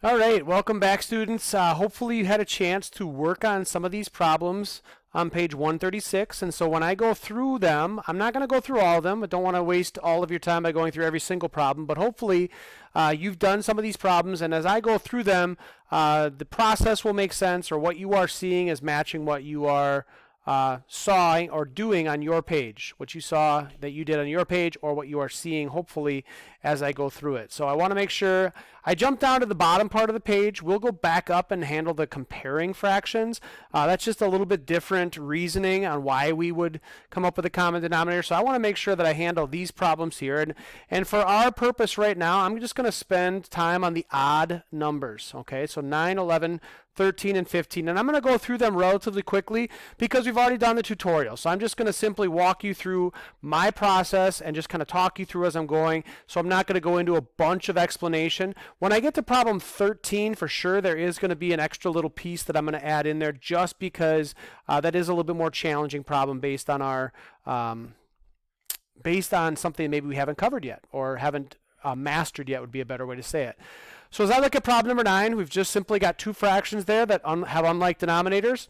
All right, welcome back, students. Hopefully you had a chance to work on some of these problems on page 136. And so when I go through them, I'm not going to go through all of them. I don't want to waste all of your time by going through every single problem, but hopefully you've done some of these problems. And as I go through them, the process will make sense, or what you are seeing is matching what you are saw or doing on your page, what you saw that you did on your page, or what you are seeing hopefully as I go through it. So I want to make sure I jump down to the bottom part of the page. We'll go back up and handle the comparing fractions. That's just a little bit different reasoning on why we would come up with a common denominator. So I want to make sure that I handle these problems here. And for our purpose right now, I'm just going to spend time on the odd numbers. Okay, so 9, 11, 13, and 15. And I'm going to go through them relatively quickly because we've already done the tutorial. So I'm just going to simply walk you through my process and just kind of talk you through as I'm going. So I'm not going to go into a bunch of explanation. When I get to problem 13, for sure, there is going to be an extra little piece that I'm going to add in there just because that is a little bit more challenging problem based on our based on something maybe we haven't covered yet or haven't mastered yet would be a better way to say it. So as I look at problem number 9, we've just simply got two fractions there that have unlike denominators.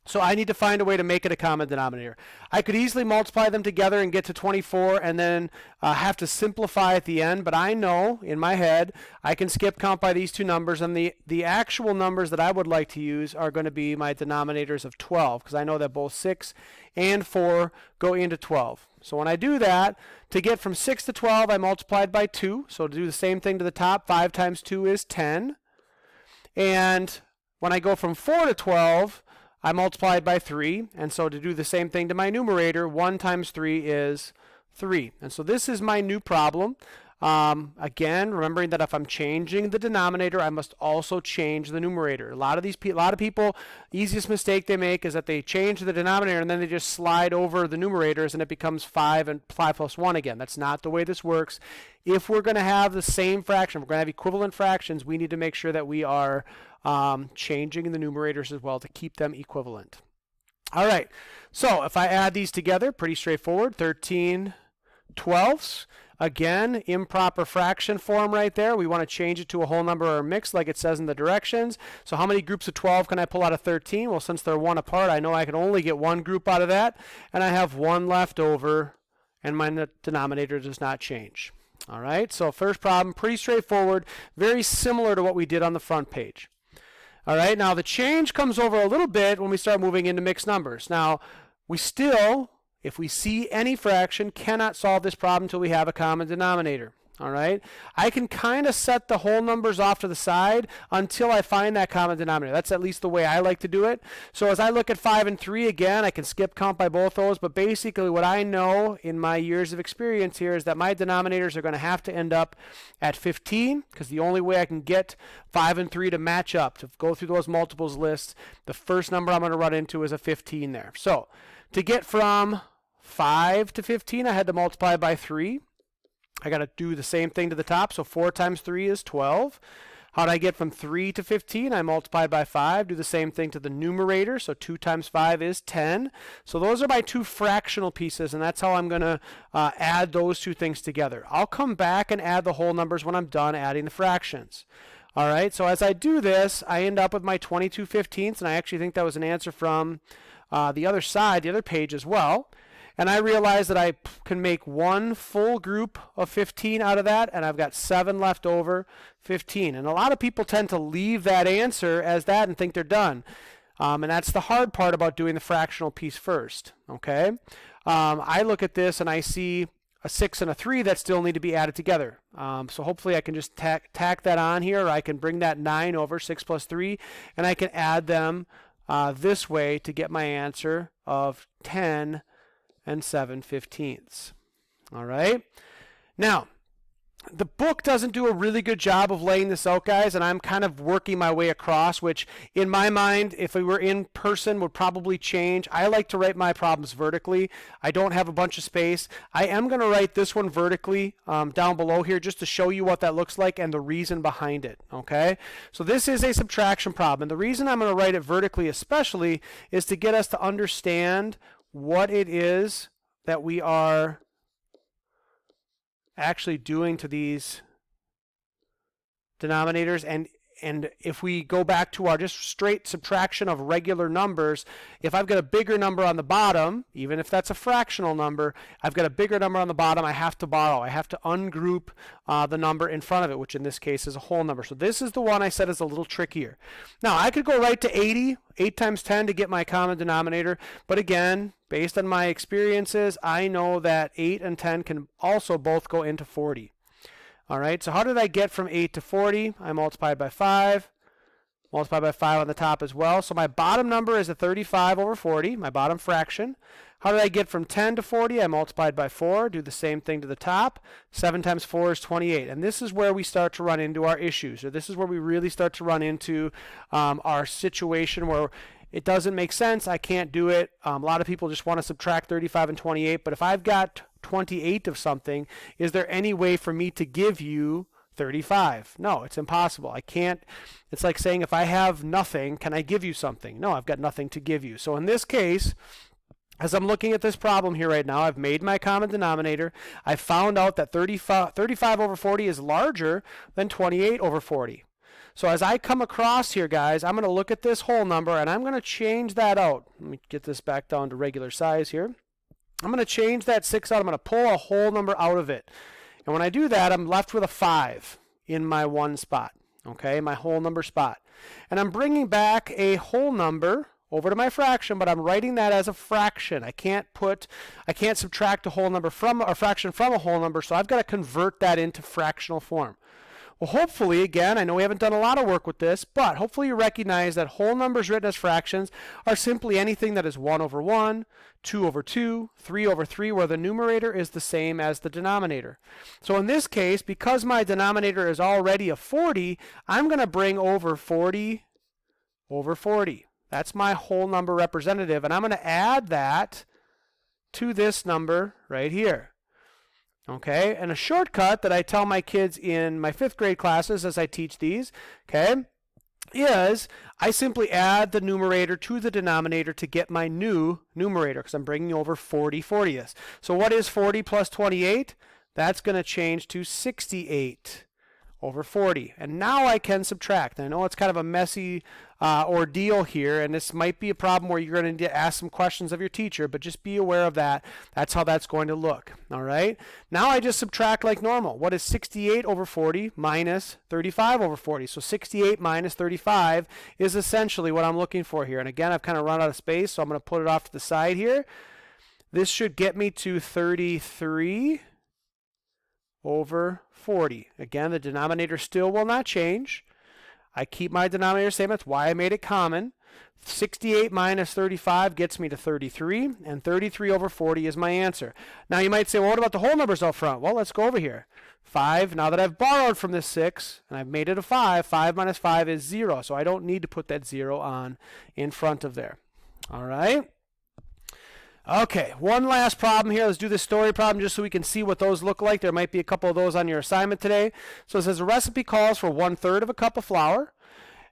So I need to find a way to make it a common denominator. I could easily multiply them together and get to 24 and then have to simplify at the end, but I know in my head I can skip count by these two numbers, and the actual numbers that I would like to use are going to be my denominators of 12, because I know that both 6 and 4 go into 12. So when I do that, to get from 6 to 12, I multiplied by 2. So to do the same thing to the top, 5 times 2 is 10. And when I go from 4 to 12, I multiplied by 3, and so to do the same thing to my numerator, 1 times 3 is 3. And so this is my new problem. Again, remembering that if I'm changing the denominator, I must also change the numerator. A lot of people, easiest mistake they make is that they change the denominator and then they just slide over the numerators and it becomes 5 and 5 plus 1 again. That's not the way this works. If we're going to have the same fraction, if we're going to have equivalent fractions, we need to make sure that we are changing the numerators as well to keep them equivalent. All right, so if I add these together, pretty straightforward, 13 twelfths. Again, improper fraction form right there. We want to change it to a whole number or a mix like it says in the directions. So how many groups of 12 can I pull out of 13? Well, since they're one apart, I know I can only get one group out of that, and I have one left over, and my denominator does not change. All right, so first problem, pretty straightforward, very similar to what we did on the front page. All right, now the change comes over a little bit when we start moving into mixed numbers. Now, we still, if we see any fraction, cannot solve this problem until we have a common denominator. All right, I can kind of set the whole numbers off to the side until I find that common denominator. That's at least the way I like to do it. So as I look at 5 and 3 again, I can skip count by both those, but basically what I know in my years of experience here is that my denominators are going to have to end up at 15, because the only way I can get 5 and 3 to match up, to go through those multiples lists, the first number I'm going to run into is a 15 there. So to get from 5 to 15, I had to multiply by 3. I got to do the same thing to the top, so 4 times 3 is 12. How did I get from 3 to 15? I multiplied by 5. Do the same thing to the numerator, so 2 times 5 is 10. So those are my two fractional pieces, and that's how I'm going to add those two things together. I'll come back and add the whole numbers when I'm done adding the fractions. All right, so as I do this, I end up with my 22/15, and I actually think that was an answer from the other side, the other page as well. And I realize that I can make one full group of 15 out of that, and I've got 7 left over, 15. And a lot of people tend to leave that answer as that and think they're done. And that's the hard part about doing the fractional piece first. Okay, I look at this and I see a 6 and a 3 that still need to be added together. So hopefully I can just tack that on here, or I can bring that 9 over, 6 plus 3, and I can add them this way to get my answer of 10 and 7/15. All right. Now, the book doesn't do a really good job of laying this out, guys, and I'm kind of working my way across, which in my mind, if we were in person, would probably change. I like to write my problems vertically. I don't have a bunch of space. I am going to write this one vertically down below here just to show you what that looks like and the reason behind it. Okay, so this is a subtraction problem, and the reason I'm going to write it vertically especially is to get us to understand what it is that we are actually doing to these denominators, And if we go back to our just straight subtraction of regular numbers, if I've got a bigger number on the bottom, even if that's a fractional number, I've got a bigger number on the bottom, I have to borrow. I have to ungroup the number in front of it, which in this case is a whole number. So this is the one I said is a little trickier. Now, I could go right to 80, 8 times 10 to get my common denominator, but again, based on my experiences, I know that 8 and 10 can also both go into 40. All right, so how did I get from 8 to 40? I multiplied by 5. Multiplied by 5 on the top as well. So my bottom number is a 35 over 40, my bottom fraction. How did I get from 10 to 40? I multiplied by 4. Do the same thing to the top. 7 times 4 is 28. And this is where we start to run into our issues. Or this is where we really start to run into our situation where it doesn't make sense. I can't do it. A lot of people just want to subtract 35 and 28. But if I've got 28 of something, is there any way for me to give you 35? No, it's impossible. I can't. It's like saying if I have nothing, can I give you something? No, I've got nothing to give you. So in this case, as I'm looking at this problem here right now, I've made my common denominator. I found out that 35 over 40 is larger than 28 over 40. So as I come across here, guys, I'm going to look at this whole number and I'm going to change that out. Let me get this back down to regular size here. I'm going to change that 6 out. I'm going to pull a whole number out of it. And when I do that, I'm left with a 5 in my one spot, okay, my whole number spot. And I'm bringing back a whole number over to my fraction, but I'm writing that as a fraction. I can't subtract a whole number from a fraction from a whole number, so I've got to convert that into fractional form. Well, hopefully, again, I know we haven't done a lot of work with this, but hopefully you recognize that whole numbers written as fractions are simply anything that is 1 over 1, 2 over 2, 3 over 3, where the numerator is the same as the denominator. So in this case, because my denominator is already a 40, I'm going to bring over 40 over 40. That's my whole number representative, and I'm going to add that to this number right here. Okay, and a shortcut that I tell my kids in my 5th grade classes as I teach these, okay, is I simply add the numerator to the denominator to get my new numerator because I'm bringing over 40 40ths. So what is 40 plus 28? That's going to change to 68 over 40. And now I can subtract. And I know it's kind of a messy ordeal here, and this might be a problem where you're going to need to ask some questions of your teacher, but just be aware of that. That's how that's going to look. All right. Now I just subtract like normal. What is 68 over 40 minus 35 over 40? So 68 minus 35 is essentially what I'm looking for here. And again, I've kind of run out of space, so I'm going to put it off to the side here. This should get me to 33 over 40. Again, the denominator still will not change. I keep my denominator same. That's why I made it common. 68 minus 35 gets me to 33, and 33 over 40 is my answer. Now you might say, well, what about the whole numbers up front? Well, let's go over here. 5, now that I've borrowed from this 6, and I've made it a 5, 5 minus 5 is 0, so I don't need to put that 0 on in front of there. All right? Okay, one last problem here. Let's do this story problem just so we can see what those look like. There might be a couple of those on your assignment today. So it says a recipe calls for 1/3 of a cup of flour.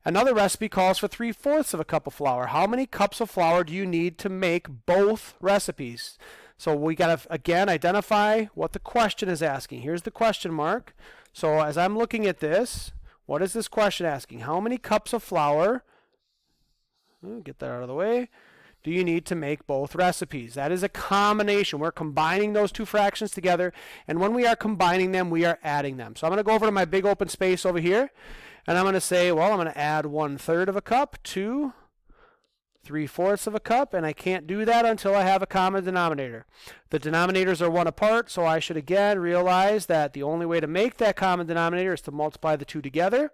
Another recipe calls for 3/4 of a cup of flour. How many cups of flour do you need to make both recipes? So we got to, again, identify what the question is asking. Here's the question mark. So as I'm looking at this, what is this question asking? How many cups of flour, get that out of the way, do you need to make both recipes? That is a combination. We're combining those two fractions together, and when we are combining them, we are adding them. So I'm going to go over to my big open space over here, and I'm going to say, well, I'm going to add 1/3 of a cup to 3/4 of a cup, and I can't do that until I have a common denominator. The denominators are 1 apart, so I should again realize that the only way to make that common denominator is to multiply the two together.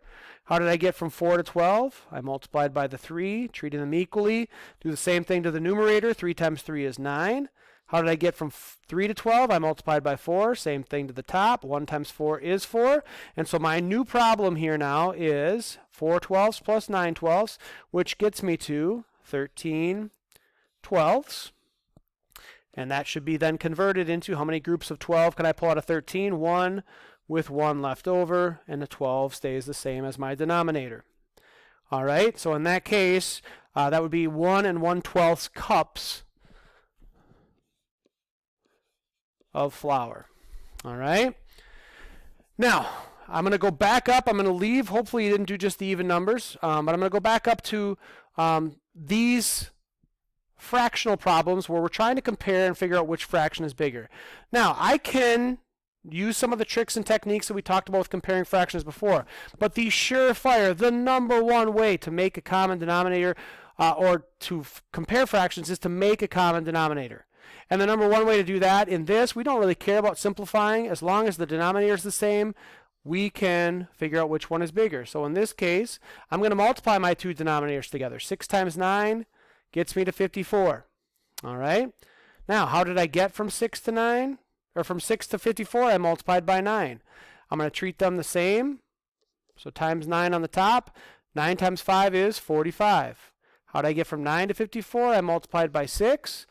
How did I get from 4 to 12? I multiplied by the 3, treating them equally. Do the same thing to the numerator. 3 times 3 is 9. How did I get from 3 to 12? I multiplied by 4. Same thing to the top. 1 times 4 is 4. And so my new problem here now is 4 12ths plus 9 12ths, which gets me to 13 12ths. And that should be then converted into how many groups of 12 can I pull out of 13? 1 with 1 left over, and the 12 stays the same as my denominator. All right, so in that case, that would be 1 1/12 cups of flour. All right. Now, I'm going to go back up. I'm going to leave. Hopefully you didn't do just the even numbers, but I'm going to go back up to these fractional problems where we're trying to compare and figure out which fraction is bigger. Now, I can use some of the tricks and techniques that we talked about with comparing fractions before, but the surefire, the number one way to make a common denominator or to compare fractions is to make a common denominator. And the number one way to do that in this, we don't really care about simplifying. As long as the denominator is the same, we can figure out which one is bigger. So in this case, I'm going to multiply my two denominators together. 6 times 9 gets me to 54. All right. Now, how did I get from 6 to 9? Or from 6 to 54, I multiplied by 9. I'm going to treat them the same. So times 9 on the top. 9 times 5 is 45. How did I get from 9 to 54? I multiplied by 6.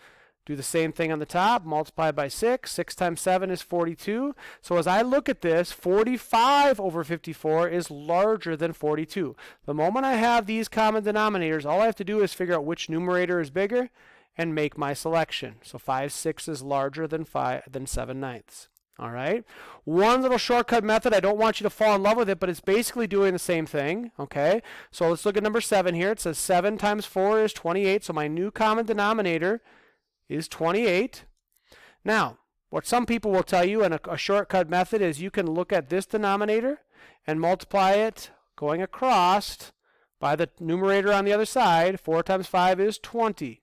Do the same thing on the top, multiply by 6. 6 times 7 is 42. So as I look at this, 45 over 54 is larger than 42. The moment I have these common denominators, all I have to do is figure out which numerator is bigger and make my selection. So 5/6 is larger than 7/9. All right. One little shortcut method. I don't want you to fall in love with it, but it's basically doing the same thing. Okay. So let's look at number 7 here. It says 7 times 4 is 28. So my new common denominator is 28. Now, what some people will tell you in a shortcut method is you can look at this denominator and multiply it going across by the numerator on the other side. 4 times 5 is 20.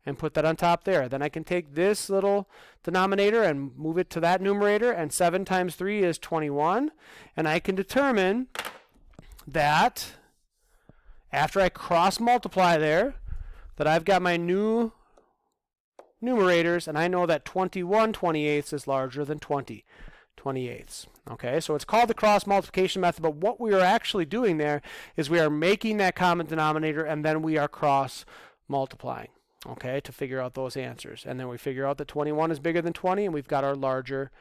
And put that on top there. Then I can take this little denominator and move it to that numerator, and 7 times 3 is 21. And I can determine that after I cross multiply there, that I've got my new numerators, and I know that 21/28 is larger than 20/28. Okay, so it's called the cross multiplication method, but what we are actually doing there is we are making that common denominator, and then we are cross multiplying. Okay, to figure out those answers. And then we figure out that 21 is bigger than 20, and we've got our larger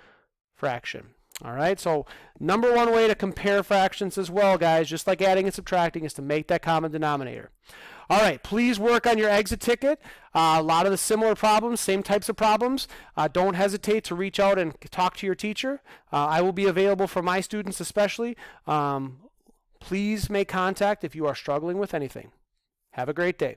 fraction. All right, so number one way to compare fractions as well, guys, just like adding and subtracting, is to make that common denominator. All right, please work on your exit ticket. A lot of the similar problems, same types of problems. Don't hesitate to reach out and talk to your teacher. I will be available for my students especially. Please make contact if you are struggling with anything. Have a great day.